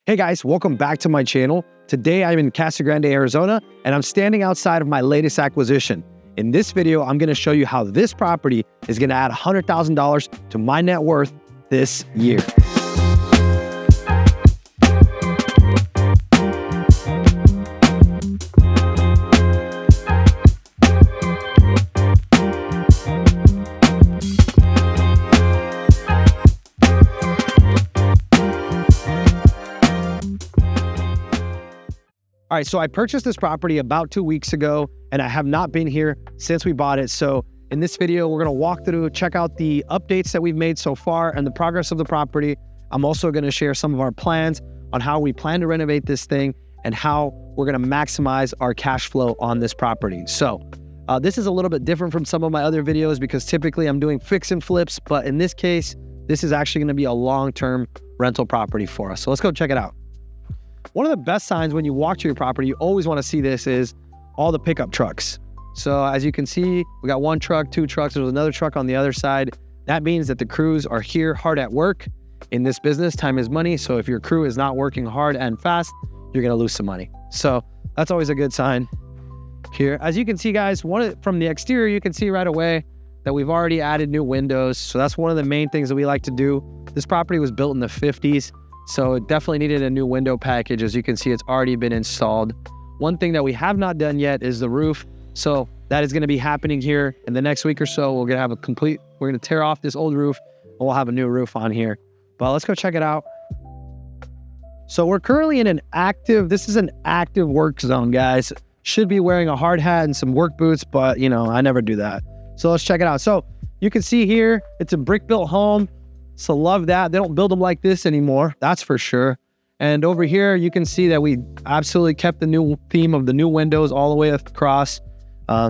Hey guys, welcome back to my channel. Today I'm in Casa Grande, Arizona, and I'm standing outside of my latest acquisition. In this video, I'm gonna show you how this property is gonna add $100,000 to my net worth this year. All right, so I purchased this property about 2 weeks ago, and I have not been here since we bought it. So in this video, we're gonna walk through, check out the updates that we've made so far and the progress of the property. I'm also gonna share some of our plans on how we plan to renovate this thing and how we're gonna maximize our cash flow on this property. So this is a little bit different from some of my other videos because typically I'm doing fix and flips, but in this case, this is actually gonna be a long-term rental property for us. So let's go check it out. One of the best signs when you walk to your property, you always want to see this, is all the pickup trucks. So as you can see, we got one truck, two trucks, there's another truck on the other side. That means that the crews are here hard at work. In this business, time is money. So if your crew is not working hard and fast, you're going to lose some money. So that's always a good sign here. As you can see, guys, from the exterior, you can see right away that we've already added new windows. So that's one of the main things that we like to do. This property was built in the 50s. So it definitely needed a new window package. As you can see, it's already been installed. One thing that we have not done yet is the roof. So that is gonna be happening here in the next week or so. We're gonna tear off this old roof and we'll have a new roof on here. But let's go check it out. So we're currently in this is an active work zone, guys. Should be wearing a hard hat and some work boots, but you know, I never do that. So let's check it out. So you can see here, it's a brick built home. So love that. They don't build them like this anymore, that's for sure. And over here, you can see that we absolutely kept the new theme of the new windows all the way across.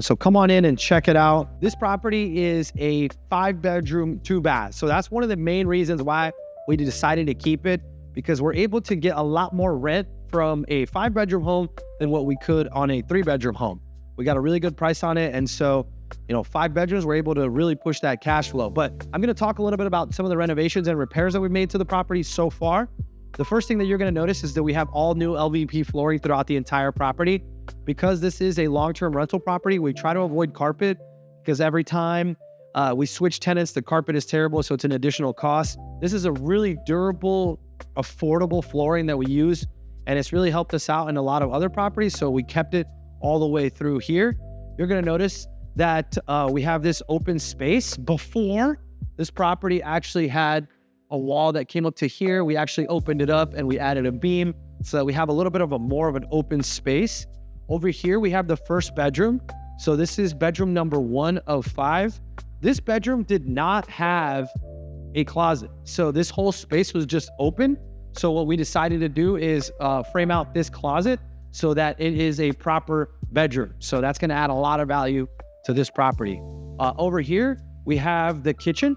So come on in and check it out. This property is a 5-bedroom, 2-bath. So that's one of the main reasons why we decided to keep it, because we're able to get a lot more rent from a 5-bedroom home than what we could on a 3-bedroom home. We got a really good price on it. And so, you know, 5 bedrooms, we're able to really push that cash flow. But I'm going to talk a little bit about some of the renovations and repairs that we've made to the property so far. The first thing that you're going to notice is that we have all new LVP flooring throughout the entire property. Because this is a long-term rental property, we try to avoid carpet because every time we switch tenants, the carpet is terrible, so it's an additional cost. This is a really durable, affordable flooring that we use, and it's really helped us out in a lot of other properties, so we kept it all the way through here. You're going to notice that we have this open space. Before, this property actually had a wall that came up to here. We actually opened it up and we added a beam so that we have a little bit of more of an open space. Over here, we have the first bedroom. So this is bedroom number 1 of 5. This bedroom did not have a closet. So this whole space was just open. So what we decided to do is frame out this closet so that it is a proper bedroom. So that's gonna add a lot of value to this property. Over here, we have the kitchen.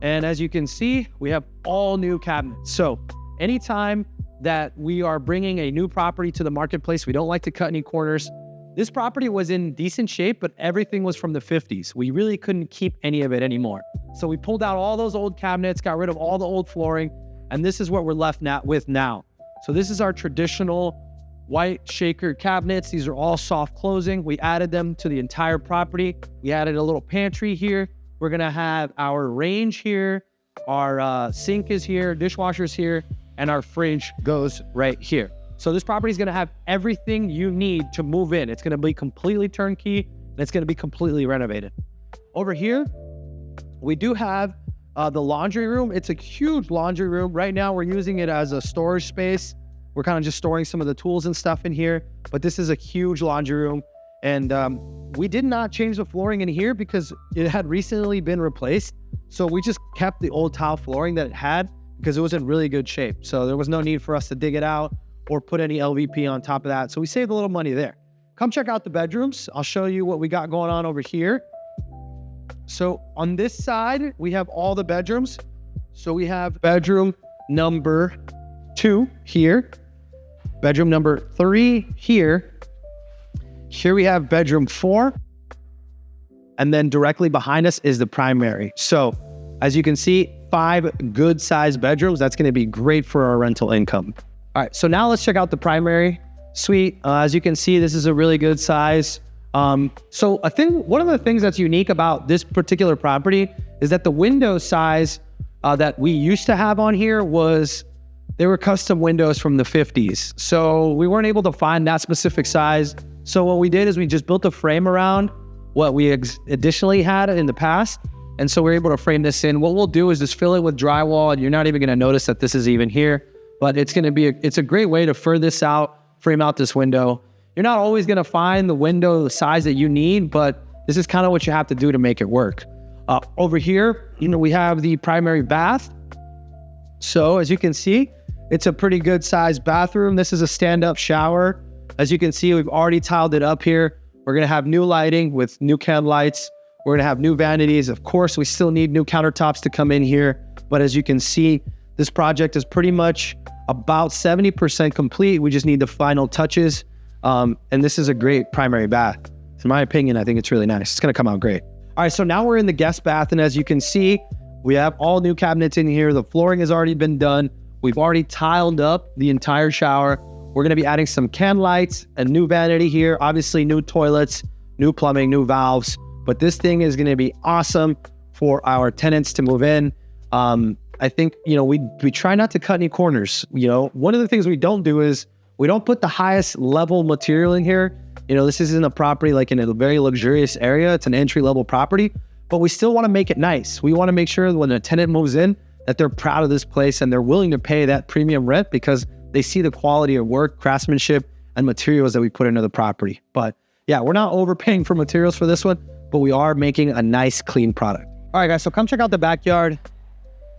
And as you can see, we have all new cabinets. So anytime that we are bringing a new property to the marketplace, we don't like to cut any corners. This property was in decent shape, but everything was from the 50s. We really couldn't keep any of it anymore. So we pulled out all those old cabinets, got rid of all the old flooring, and this is what we're left with now. So this is our traditional white shaker cabinets. These are all soft closing. We added them to the entire property. We added a little pantry here. We're gonna have our range here. Our sink is here, dishwasher's here, and our fridge goes right here. So this property is gonna have everything you need to move in. It's gonna be completely turnkey, and it's gonna be completely renovated. Over here, we do have the laundry room. It's a huge laundry room. Right now, we're using it as a storage space. We're kind of just storing some of the tools and stuff in here, but this is a huge laundry room. And we did not change the flooring in here because it had recently been replaced. So we just kept the old tile flooring that it had because it was in really good shape. So there was no need for us to dig it out or put any LVP on top of that. So we saved a little money there. Come check out the bedrooms. I'll show you what we got going on over here. So on this side, we have all the bedrooms. So we have bedroom number 2 here. Bedroom number 3 here. Here we have bedroom 4. And then directly behind us is the primary. So as you can see, 5 good sized bedrooms. That's going to be great for our rental income. All right, so now let's check out the primary suite. As you can see, this is a really good size. So one of the things that's unique about this particular property is that the window size that we used to have on here they were custom windows from the 50s. So we weren't able to find that specific size. So what we did is we just built a frame around what we additionally had in the past. And so we're able to frame this in. What we'll do is just fill it with drywall, and you're not even gonna notice that this is even here, but it's a great way to fur this out, frame out this window. You're not always gonna find the window the size that you need, but this is kind of what you have to do to make it work. Over here, we have the primary bath. So as you can see, it's a pretty good sized bathroom. This is a stand-up shower. As you can see, we've already tiled it up here. We're gonna have new lighting with new can lights. We're gonna have new vanities. Of course, we still need new countertops to come in here. But as you can see, this project is pretty much about 70% complete. We just need the final touches. And this is a great primary bath. In my opinion, I think it's really nice. It's gonna come out great. All right, so now we're in the guest bath. And as you can see, we have all new cabinets in here. The flooring has already been done. We've already tiled up the entire shower. We're gonna be adding some can lights, a new vanity here, obviously new toilets, new plumbing, new valves. But this thing is gonna be awesome for our tenants to move in. I think, we try not to cut any corners. One of the things we don't do is we don't put the highest level material in here. This isn't a property like in a very luxurious area. It's an entry-level property, but we still wanna make it nice. We wanna make sure when a tenant moves in that they're proud of this place and they're willing to pay that premium rent because they see the quality of work, craftsmanship, and materials that we put into the property. But yeah, we're not overpaying for materials for this one, but we are making a nice, clean product. All right, guys, so come check out the backyard.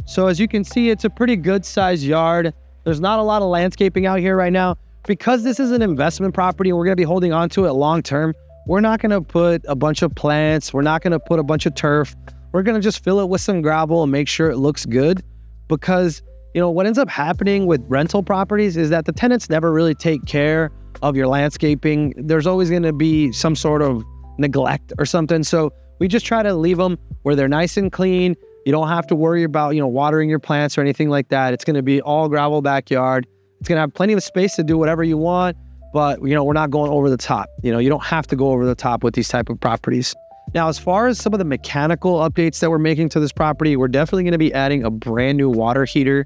So as you can see, it's a pretty good sized yard. There's not a lot of landscaping out here right now. Because this is an investment property and we're gonna be holding on to it long-term, we're not gonna put a bunch of plants. We're not gonna put a bunch of turf. We're gonna just fill it with some gravel and make sure it looks good. Because, what ends up happening with rental properties is that the tenants never really take care of your landscaping. There's always gonna be some sort of neglect or something. So we just try to leave them where they're nice and clean. You don't have to worry about, watering your plants or anything like that. It's gonna be all gravel backyard. It's gonna have plenty of space to do whatever you want, but we're not going over the top. You don't have to go over the top with these type of properties. Now, as far as some of the mechanical updates that we're making to this property, we're definitely gonna be adding a brand new water heater.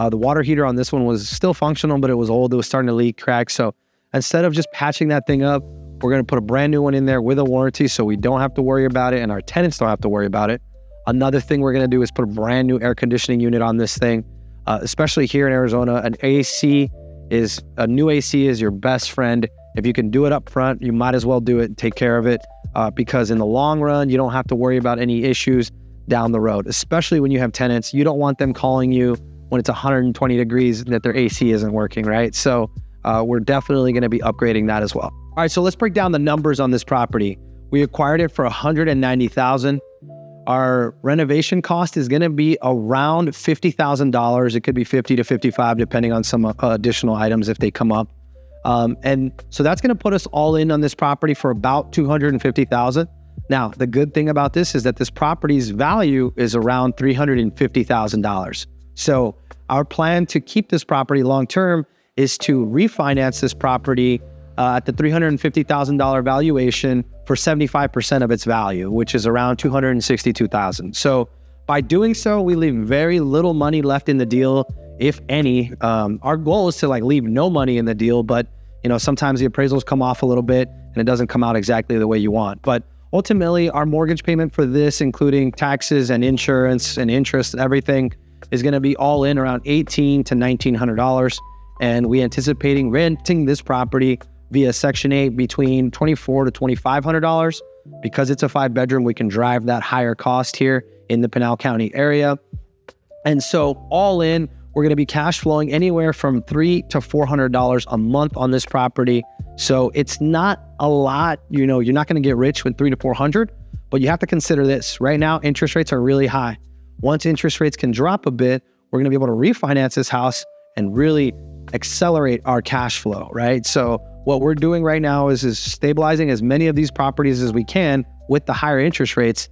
The water heater on this one was still functional, but it was old. It was starting to leak, crack. So instead of just patching that thing up, we're gonna put a brand new one in there with a warranty so we don't have to worry about it and our tenants don't have to worry about it. Another thing we're gonna do is put a brand new air conditioning unit on this thing. Especially here in Arizona, a new AC is your best friend. If you can do it up front, you might as well do it and take care of it because in the long run, you don't have to worry about any issues down the road, especially when you have tenants. You don't want them calling you when it's 120 degrees that their AC isn't working, right? So we're definitely gonna be upgrading that as well. All right, so let's break down the numbers on this property. We acquired it for $190,000. Our renovation cost is going to be around $50,000. It could be 50 to 55, depending on some additional items if they come up. And so that's going to put us all in on this property for about $250,000. Now, the good thing about this is that this property's value is around $350,000. So our plan to keep this property long-term is to refinance this property at the $350,000 valuation for 75% of its value, which is around $262,000. So by doing so, we leave very little money left in the deal, if any. Our goal is to leave no money in the deal, but sometimes the appraisals come off a little bit and it doesn't come out exactly the way you want. But ultimately, our mortgage payment for this, including taxes and insurance and interest, everything, is going to be all in around $1,800 to $1,900. And we anticipating renting this property via Section 8 between $2,400 to $2,500. Because it's a 5-bedroom, we can drive that higher cost here in the Pinal County area. And so all in, we're gonna be cash flowing anywhere from $300 to $400 a month on this property. So it's not a lot, you're not gonna get rich with $300 to $400, but you have to consider this. Right now, interest rates are really high. Once interest rates can drop a bit, we're gonna be able to refinance this house and really accelerate our cash flow, right? So what we're doing right now is stabilizing as many of these properties as we can with the higher interest rates,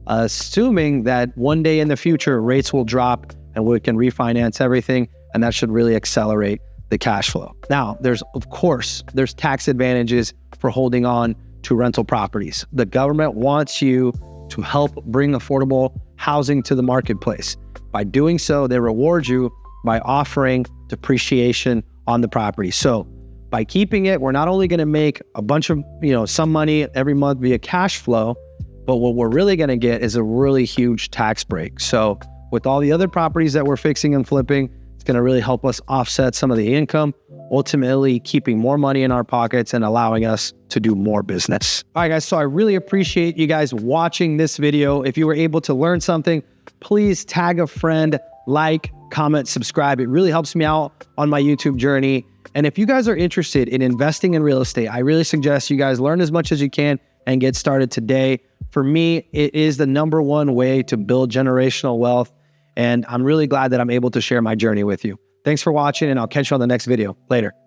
assuming that one day in the future, rates will drop and we can refinance everything, and that should really accelerate the cash flow. Now, of course, there's tax advantages for holding on to rental properties. The government wants you to help bring affordable housing to the marketplace. By doing so, they reward you by offering depreciation on the property. So by keeping it, we're not only going to make a bunch of, some money every month via cash flow, but what we're really going to get is a really huge tax break. So with all the other properties that we're fixing and flipping, it's going to really help us offset some of the income, ultimately keeping more money in our pockets and allowing us to do more business. All right, guys, so I really appreciate you guys watching this video. If you were able to learn something, please tag a friend, like, comment, subscribe. It really helps me out on my YouTube journey. And if you guys are interested in investing in real estate, I really suggest you guys learn as much as you can and get started today. For me, it is the #1 way to build generational wealth. And I'm really glad that I'm able to share my journey with you. Thanks for watching, and I'll catch you on the next video. Later.